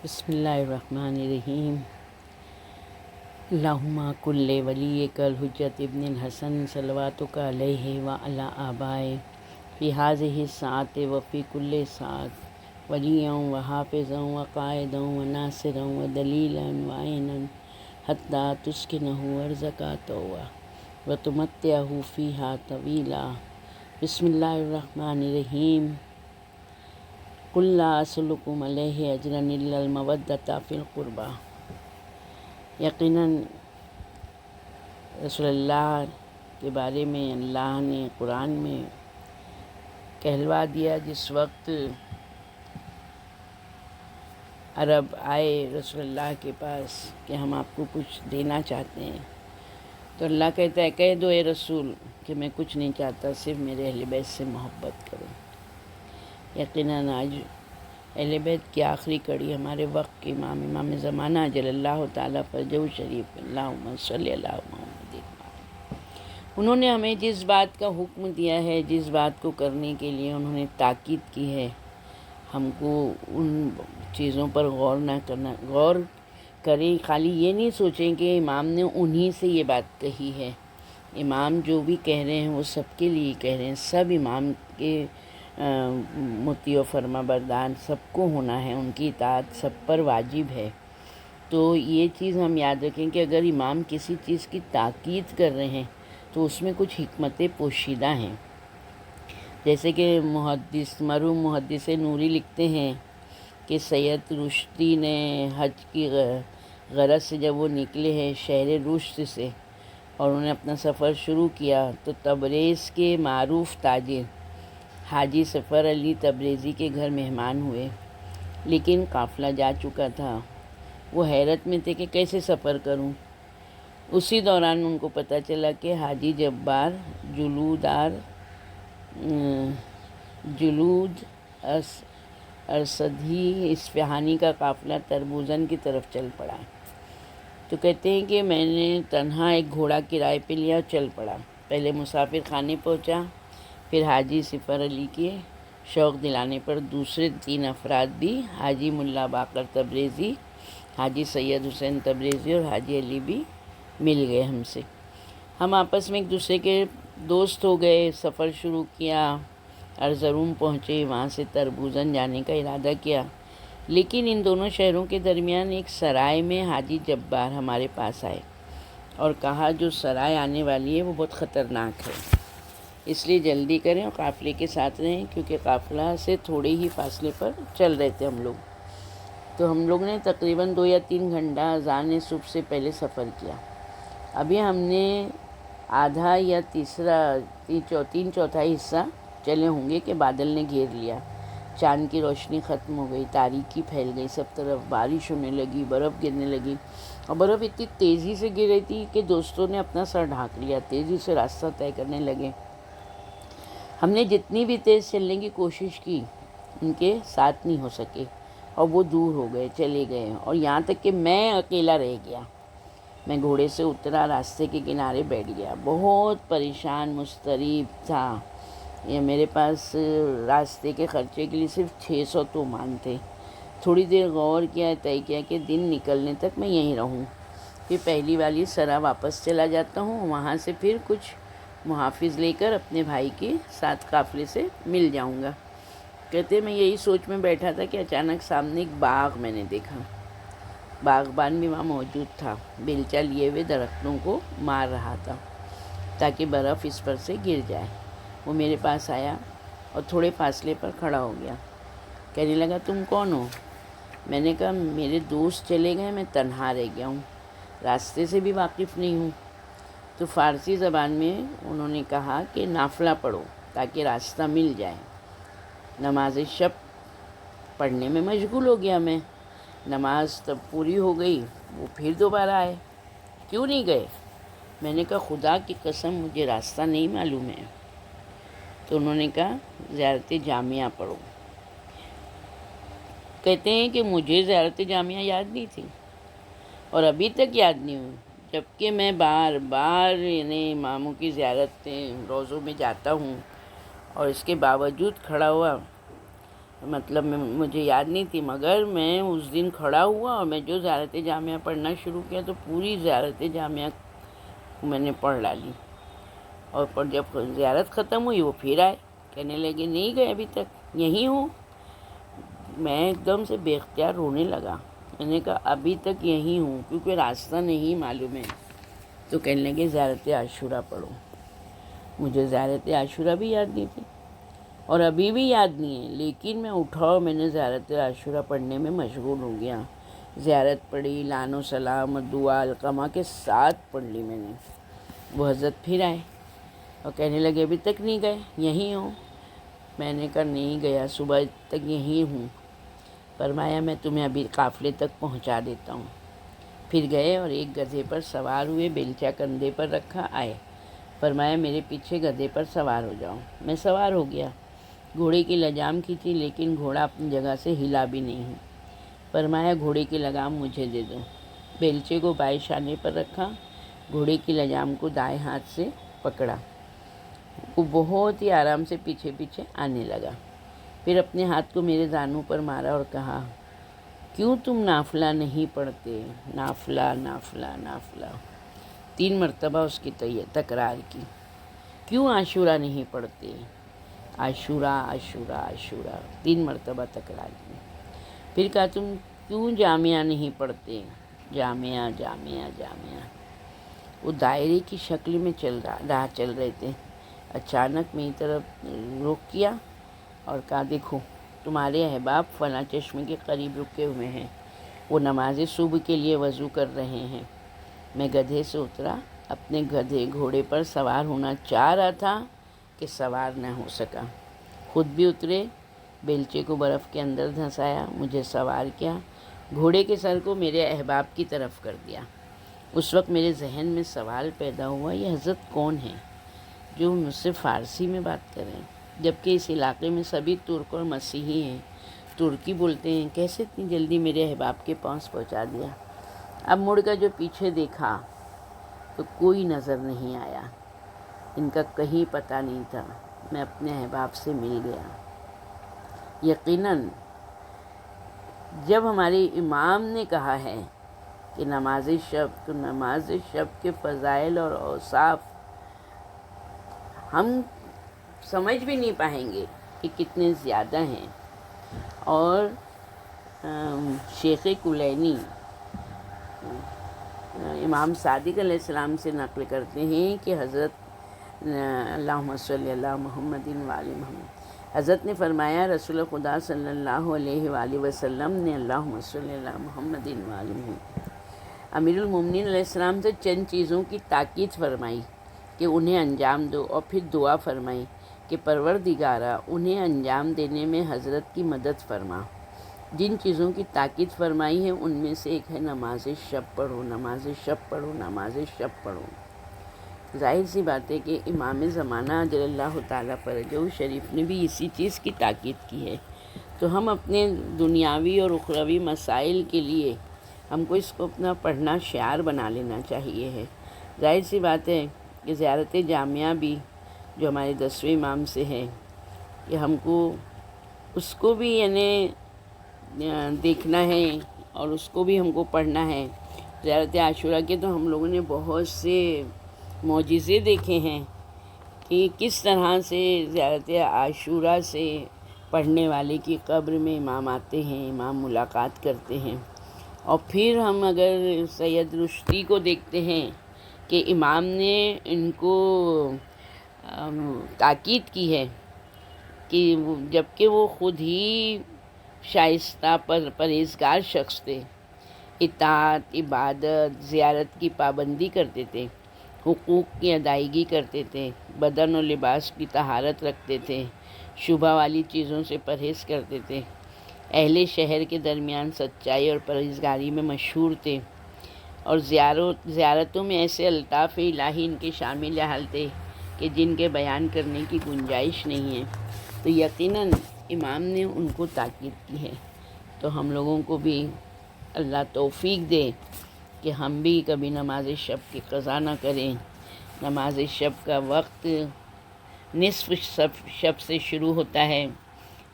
بسم اللہ الرحمن الرحیم۔ اللہم کل ولیک الحجۃ ابن الحسن صلواتک علیہ وعلی آبائہ فی ہذہ الساعۃ وفی کل ساعۃ ولیًا وحافظا وقائدا وناصرا ودلیلا وعینا حتی تسکنہ ارضک طوعا وتمتعہ فیہا طویلا۔ بسم اللہ الرحمن الرحیم۔ قل لا اسألکم علیہ اجرا الا المودۃ فی القربی۔ یقیناً رسول اللہ کے بارے میں اللہ نے قرآن میں کہلوا دیا۔ جس وقت عرب آئے رسول اللہ کے پاس کہ ہم آپ کو کچھ دینا چاہتے ہیں، تو اللہ کہتا ہے کہہ دو اے رسول کہ میں کچھ نہیں چاہتا، صرف میرے اہل بیت سے محبت کرو۔ یقیناً آج اہل بیت کی آخری کڑی ہمارے وقت کے امام زمانہ جل اللہ تعالیٰ فرجہ شریف اللہم صلی اللہ محمد۔ انہوں نے ہمیں جس بات کا حکم دیا ہے، جس بات کو کرنے کے لیے انہوں نے تاکید کی ہے، ہم کو ان چیزوں پر غور کریں، خالی یہ نہیں سوچیں کہ امام نے انہی سے یہ بات کہی ہے۔ امام جو بھی کہہ رہے ہیں وہ سب کے لیے کہہ رہے ہیں، سب امام کے مطیع و فرما بردار سب کو ہونا ہے، ان کی اطاعت سب پر واجب ہے۔ تو یہ چیز ہم یاد رکھیں کہ اگر امام کسی چیز کی تاکید کر رہے ہیں تو اس میں کچھ حکمتیں پوشیدہ ہیں۔ جیسے کہ مرحوم محدث نوری لکھتے ہیں کہ سید رشدی نے حج کی غرض سے جب وہ نکلے ہیں شہر رشد سے اور انہوں نے اپنا سفر شروع کیا، تو تبریز کے معروف تاجر حاجی ظفر علی تبریزی کے گھر مہمان ہوئے، لیکن قافلہ جا چکا تھا۔ وہ حیرت میں تھے کہ کیسے سفر کروں۔ اسی دوران ان کو پتہ چلا کہ حاجی جبار جلود ارسدھی اصفہانی کا قافلہ تربوزن کی طرف چل پڑا۔ تو کہتے ہیں کہ میں نے تنہا ایک گھوڑا کرائے پہ لیا اور چل پڑا۔ پہلے مسافر خانے پہنچا، پھر حاجی ظفر علی کے شوق دلانے پر دوسرے 3 افراد بھی، حاجی ملا باقر تبریزی، حاجی سید حسین تبریزی اور حاجی علی بھی مل گئے ہم سے۔ ہم آپس میں ایک دوسرے کے دوست ہو گئے، سفر شروع کیا، ارزروم پہنچے، وہاں سے تربوزن جانے کا ارادہ کیا۔ لیکن ان دونوں شہروں کے درمیان ایک سرائے میں حاجی جبار ہمارے پاس آئے اور کہا جو سرائے آنے والی ہے وہ بہت خطرناک ہے، اس لیے جلدی کریں اور قافلے کے ساتھ رہیں، کیونکہ قافلہ سے تھوڑے ہی فاصلے پر چل رہے تھے ہم لوگ۔ تو ہم لوگ نے تقریباً 2 یا 3 گھنٹہ اذان صبح سے پہلے سفر کیا۔ ابھی ہم نے آدھا یا تین چوتھائی حصہ چلے ہوں گے کہ بادل نے گھیر لیا، چاند کی روشنی ختم ہو گئی، تاریکی پھیل گئی، سب طرف بارش ہونے لگی، برف گرنے لگی، اور برف اتنی تیزی سے گر رہی تھی کہ دوستوں نے اپنا سر ڈھانک لیا، تیزی سے راستہ طے کرنے لگے۔ ہم نے جتنی بھی تیز چلنے کی کوشش کی ان کے ساتھ نہیں ہو سکے، اور وہ دور ہو گئے، چلے گئے، اور یہاں تک کہ میں اکیلا رہ گیا۔ میں گھوڑے سے اترا، راستے کے کنارے بیٹھ گیا، بہت پریشان مضطرب تھا۔ یہ میرے پاس راستے کے خرچے کے لیے صرف 600 تومان تھے۔ تھوڑی دیر غور کیا، طے کیا کہ دن نکلنے تک میں یہیں رہوں، پھر پہلی والی سرا واپس چلا جاتا ہوں، وہاں سے پھر کچھ محافظ لے کر اپنے بھائی کے ساتھ قافلے سے مل جاؤں گا۔ کہتے میں یہی سوچ میں بیٹھا تھا کہ اچانک سامنے ایک باغ میں نے دیکھا۔ باغبان بھی وہاں موجود تھا، بیلچہ لیے ہوئے درختوں کو مار رہا تھا تاکہ برف اس پر سے گر جائے۔ وہ میرے پاس آیا اور تھوڑے فاصلے پر کھڑا ہو گیا، کہنے لگا تم کون ہو؟ میں نے کہا میرے دوست چلے گئے، میں تنہا رہ گیا ہوں، راستے سے بھی واقف نہیں ہوں۔ تو فارسی زبان میں انہوں نے کہا کہ نافلہ پڑھو تاکہ راستہ مل جائے۔ نماز شب پڑھنے میں مشغول ہو گیا میں۔ نماز تب پوری ہو گئی، وہ پھر دوبارہ آئے، کیوں نہیں گئے؟ میں نے کہا خدا کی قسم مجھے راستہ نہیں معلوم ہے۔ تو انہوں نے کہا زیارت جامعہ پڑھو۔ کہتے ہیں کہ مجھے زیارت جامعہ یاد نہیں تھی اور ابھی تک یاد نہیں ہوئی، جبکہ میں بار بار اماموں کی زیارت روزوں میں جاتا ہوں، اور اس کے باوجود کھڑا ہوا مطلب مجھے یاد نہیں تھی، مگر میں اس دن کھڑا ہوا اور میں جو زیارت جامعہ پڑھنا شروع کیا تو پوری زیارت جامعہ میں نے پڑھ ڈالی۔ اور پر جب زیارت ختم ہوئی وہ پھر آئے، کہنے لگے نہیں گئے ابھی تک، یہیں ہوں۔ میں ایک دم سے بے اختیار رونے لگا۔ میں نے کہا ابھی تک یہیں ہوں، کیونکہ راستہ نہیں معلوم ہے۔ تو کہنے لگے زیارت عاشورہ پڑھو۔ مجھے زیارت عاشورہ بھی یاد نہیں تھی اور ابھی بھی یاد نہیں ہے، لیکن میں اٹھا اور میں نے زیارت عاشورہ پڑھنے میں مشغول ہو گیا۔ زیارت پڑھی، لان و سلام، دعا علقمہ کے ساتھ پڑھ لی میں نے۔ وہ حضرت پھر آئے اور کہنے لگے ابھی تک نہیں گئے، یہیں ہوں۔ میں نے کہا نہیں گیا، صبح تک یہیں ہوں۔ فرمایا میں تمہیں ابھی قافلے تک پہنچا دیتا ہوں۔ پھر گئے اور ایک گدھے پر سوار ہوئے، بیلچہ کندھے پر رکھا، آئے۔ فرمایا میرے پیچھے گدھے پر سوار ہو جاؤ۔ میں سوار ہو گیا، گھوڑے کی لجام کھینچی، لیکن گھوڑا اپنی جگہ سے ہلا بھی نہیں۔ فرمایا گھوڑے کی لگام مجھے دے دو۔ بیلچے کو بائیں شانے پر رکھا، گھوڑے کی لجام کو دائیں ہاتھ سے پکڑا۔ وہ بہت ہی آرام سے پیچھے پیچھے آنے لگا۔ پھر اپنے ہاتھ کو میرے زانوں پر مارا اور کہا کیوں تم نافلہ نہیں پڑھتے؟ نافلہ نافلہ نافلہ 3 مرتبہ اس کی تکرار کی۔ کیوں عاشورہ نہیں پڑھتے؟ عاشورہ عاشورہ عاشورہ 3 مرتبہ تکرار کی۔ پھر کہا تم کیوں جامعہ نہیں پڑھتے؟ جامعہ جامعہ جامعہ۔ وہ دائرے کی شکل میں راہ چل رہے تھے۔ اچانک میری طرف رخ کیا اور کہا دیکھو تمہارے احباب فلاں چشمے کے قریب رکے ہوئے ہیں، وہ نماز صبح کے لیے وضو کر رہے ہیں۔ میں گدھے سے اترا، اپنے گھوڑے پر سوار ہونا چاہ رہا تھا کہ سوار نہ ہو سکا۔ خود بھی اترے، بیلچے کو برف کے اندر دھنسایا، مجھے سوار کیا، گھوڑے کے سر کو میرے احباب کی طرف کر دیا۔ اس وقت میرے ذہن میں سوال پیدا ہوا یہ حضرت کون ہیں جو مجھ سے فارسی میں بات کریں، جبکہ اس علاقے میں سبھی ترک اور مسیحی ہیں، ترکی بولتے ہیں، کیسے اتنی جلدی میرے احباب کے پاس پہنچا دیا؟ اب مڑ کر جو پیچھے دیکھا تو کوئی نظر نہیں آیا، ان کا کہیں پتہ نہیں تھا۔ میں اپنے احباب سے مل گیا۔ یقیناً جب ہمارے امام نے کہا ہے کہ نماز شب، تو نماز شب کے فضائل اور اوصاف ہم سمجھ بھی نہیں پائیں گے کہ کتنے زیادہ ہیں۔ اور شیخ کلینی امام صادق علیہ السلام سے نقل کرتے ہیں کہ حضرت اللہم صلی اللہ محمد وآل محمد، حضرت نے فرمایا رسول خدا صلی اللہ علیہ وآلہ وسلم نے اللہم صلی اللہ محمد وآل محمد امیر المومنین علیہ السلام سے چند چیزوں کی تاکید فرمائی کہ انہیں انجام دو، اور پھر دعا فرمائی کہ پروردگارا انہیں انجام دینے میں حضرت کی مدد فرما۔ جن چیزوں کی تاکید فرمائی ہے ان میں سے ایک ہے نماز شب پڑھو، نماز شب پڑھو، نماز شب پڑھو۔ ظاہر سی بات ہے کہ امام زمانہ اجل اللہ تعالیٰ فرجہ شریف نے بھی اسی چیز کی تاکید کی ہے، تو ہم اپنے دنیاوی اور اخروی مسائل کے لیے ہم کو اس کو اپنا پڑھنا شعار بنا لینا چاہیے ہے۔ ظاہر سی بات ہے کہ زیارت جامعہ بھی جو ہمارے 10ویں امام سے ہے کہ ہم کو اس کو بھی یعنی دیکھنا ہے اور اس کو بھی ہم کو پڑھنا ہے۔ زیارت عاشورہ کے تو ہم لوگوں نے بہت سے معجزے دیکھے ہیں کہ کس طرح سے زیارت عاشورہ سے پڑھنے والے کی قبر میں امام آتے ہیں، امام ملاقات کرتے ہیں۔ اور پھر ہم اگر سید رشتی کو دیکھتے ہیں کہ امام نے ان کو تاکید کی ہے کہ جبکہ وہ خود ہی شائستہ پرہیزگار شخص تھے، اطاعت، عبادت، زیارت کی پابندی کرتے تھے، حقوق کی ادائیگی کرتے تھے، بدن اور لباس کی طہارت رکھتے تھے، شبہ والی چیزوں سے پرہیز کرتے تھے، اہل شہر کے درمیان سچائی اور پرہیزگاری میں مشہور تھے، اور زیارتوں میں ایسے الطاف الہی ان کے شامل حال تھے کہ جن کے بیان کرنے کی گنجائش نہیں ہے۔ تو یقیناً امام نے ان کو تاکید کی ہے، تو ہم لوگوں کو بھی اللہ توفیق دے کہ ہم بھی کبھی نماز شب کی قضا نہ کریں۔ نماز شب کا وقت نصف شب سے شروع ہوتا ہے،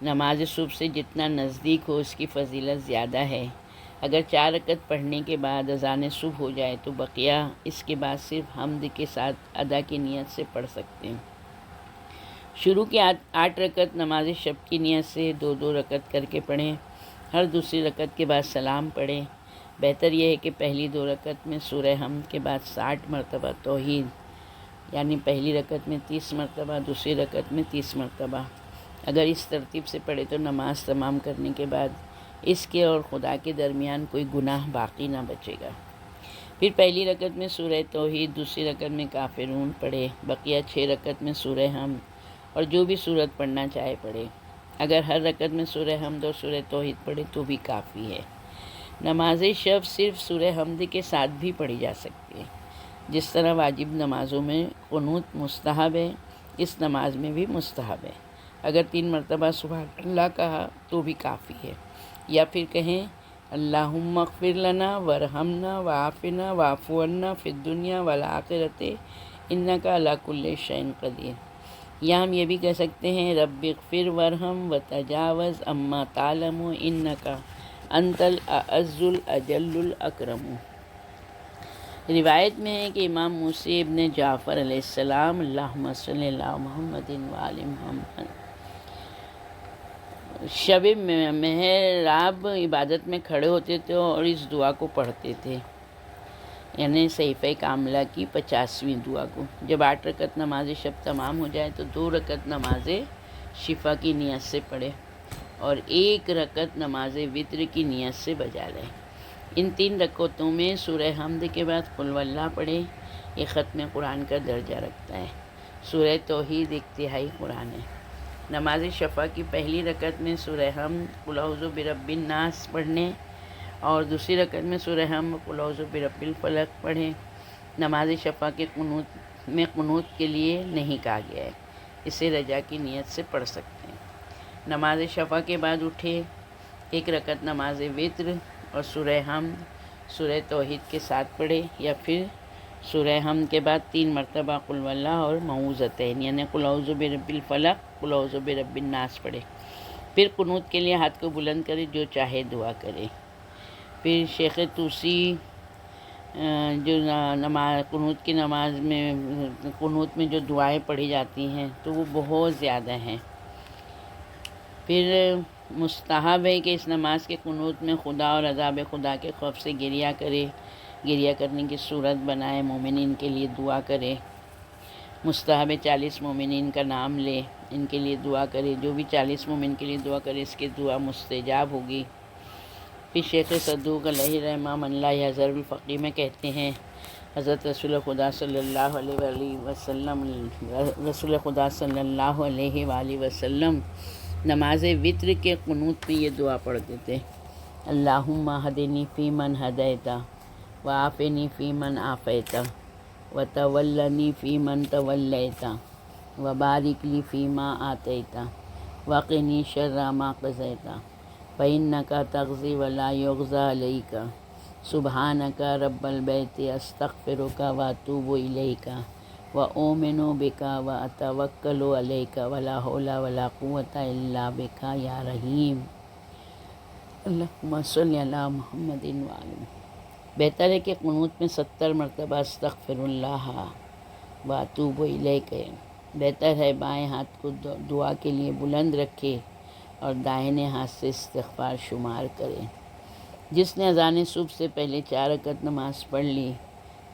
نماز صبح سے جتنا نزدیک ہو اس کی فضیلت زیادہ ہے۔ اگر 4 رکعت پڑھنے کے بعد اذان صبح ہو جائے تو بقیہ اس کے بعد صرف حمد کے ساتھ ادا کی نیت سے پڑھ سکتے ہیں۔ شروع کی 8 رکعت نماز شب کی نیت سے 2 رکعت کر کے پڑھیں۔ ہر دوسری رکعت کے بعد سلام پڑھیں۔ بہتر یہ ہے کہ پہلی 2 رکعت میں سورہ حمد کے بعد 60 مرتبہ توحید، یعنی پہلی رکعت میں 30 مرتبہ، دوسری رکعت میں 30 مرتبہ۔ اگر اس ترتیب سے پڑھے تو نماز تمام کرنے کے بعد اس کے اور خدا کے درمیان کوئی گناہ باقی نہ بچے گا۔ پھر پہلی رکعت میں سورہ توحید، دوسری رکعت میں کافرون پڑھے، بقیہ 6 رکعت میں سورہ حمد اور جو بھی سورت پڑھنا چاہے پڑھے۔ اگر ہر رکعت میں سورہ حمد اور سورہ توحید پڑھے تو بھی کافی ہے۔ نماز شب صرف سورہ حمد کے ساتھ بھی پڑھی جا سکتی ہے۔ جس طرح واجب نمازوں میں قنوت مستحب ہے، اس نماز میں بھی مستحب ہے۔ اگر 3 مرتبہ سبحان اللہ کہا تو بھی کافی ہے، یا پھر کہیں اللہم اغفر لنا ورحمنا وعافنا واعف عنا فی الدنیا والآخرۃ انک علی کل شیء قدیر۔ یا ہم یہ بھی کہہ سکتے ہیں رب اغفر ورحم وتجاوز عما تعلم انک انت الاعز الاجل الاکرم۔ روایت میں ہے کہ امام موسی ابن جعفر علیہ السلام اللہم صلی علی محمد وآل محمد شب محراب عبادت میں کھڑے ہوتے تھے اور اس دعا کو پڑھتے تھے، یعنی صحیفہ کاملہ کی 50ویں دعا کو۔ جب 8 رکعت نماز شب تمام ہو جائے تو 2 رکعت نماز شفا کی نیت سے پڑھے اور 1 رکعت نماز وتر کی نیت سے بجا لیں۔ ان 3 رکعتوں میں سورہ حمد کے بعد قل واللہ پڑھے، یہ ختم قرآن کا درجہ رکھتا ہے۔ سورہ توحید ایک تہائی قرآن ہے۔ نماز شفا کی پہلی رکعت میں سورہ حمد قل اعوذ برب الناس پڑھنے اور دوسری رکعت میں سورہ حمد قل اعوذ برب الفلق پڑھیں۔ نماز شفا کے قنوت میں قنوت کے لیے نہیں کہا گیا ہے، اسے رجا کی نیت سے پڑھ سکتے ہیں۔ نماز شفا کے بعد اٹھے 1 رکعت نماز وتر اور سورہ حمد سورہ توحید کے ساتھ پڑھے، یا پھر سورہ حمد کے بعد 3 مرتبہ قل واللہ اور معوذتین، یعنی قل اعوذ برب الفلق قل اعوذ برب الناس پڑھے۔ پھر قنوت کے لیے ہاتھ کو بلند کرے، جو چاہے دعا کرے۔ پھر شیخ توسی جو قنوت کی نماز میں قنوت میں جو دعائیں پڑھی جاتی ہیں تو وہ بہت زیادہ ہیں۔ پھر مستحب ہے کہ اس نماز کے قنوت میں خدا اور عذاب خدا کے خوف سے گریہ کرے، گریہ کرنے کی صورت بنائے، مومنین کے لیے دعا کرے۔ مستحب 40 مومنین کا نام لے، ان کے لیے دعا کرے، جو بھی 40 مومن کے لیے دعا کرے اس کی دعا مستجاب ہوگی۔ پھر شیخ صدوق علیہ رحمہ من لا یحضر الفقی میں کہتے ہیں حضرت رسول خدا صلی اللہ علیہ وسلم نماز وتر کے قنوت میں یہ دعا پڑھتے تھے، اللہم ہدنی فی من ہدیت وعافنی فی من عافیت وتولنی فی من تولیت وبارک لی فی ما آتیت وقنی شر ما قضیت فإنک تقضی ولا یقضی علیک سبحانک رب البیت استغفرک واتوب الیک وأؤمن بک وأتوکل علیک ولا حول ولا قوة الا بک یا رحیم اللہم صلی علی محمد وآلہ۔ بہتر ہے کہ قنوت میں 70 مرتبہ استغفر اللہ واتوب الیک ہے۔ بہتر ہے بائیں ہاتھ کو دعا کے لیے بلند رکھے اور دائیں ہاتھ سے استغفار شمار کرے۔ جس نے اذان صبح سے پہلے 4 رکعت نماز پڑھ لی،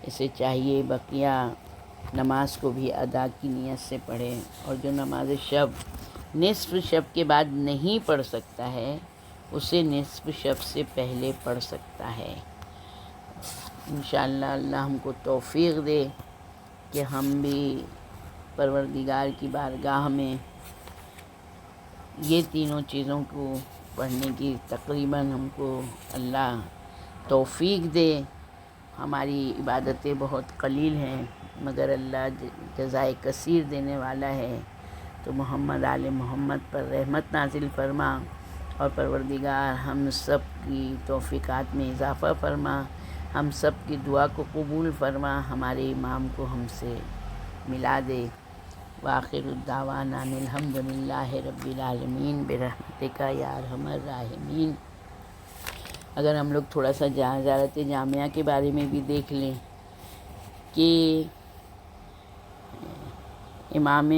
اسے چاہیے بقیہ نماز کو بھی ادا کی نیت سے پڑھے، اور جو نماز شب نصف شب کے بعد نہیں پڑھ سکتا ہے اسے نصف شب سے پہلے پڑھ سکتا ہے۔ انشاءاللہ اللہ ہم کو توفیق دے کہ ہم بھی پروردگار کی بارگاہ میں یہ تینوں چیزوں کو پڑھنے کی تقریباً ہم کو اللہ توفیق دے۔ ہماری عبادتیں بہت قلیل ہیں مگر اللہ جزائے کثیر دینے والا ہے، تو محمد آل محمد پر رحمت نازل فرما، اور پروردگار ہم سب کی توفیقات میں اضافہ فرما، ہم سب کی دعا کو قبول فرما، ہمارے امام کو ہم سے ملا دے۔ وآخر الدعوانا ان الحمد للہ رب العالمین برحمتک یا ارحم الراحمین۔ اگر ہم لوگ تھوڑا سا زیارت جامعہ کے بارے میں بھی دیکھ لیں کہ امام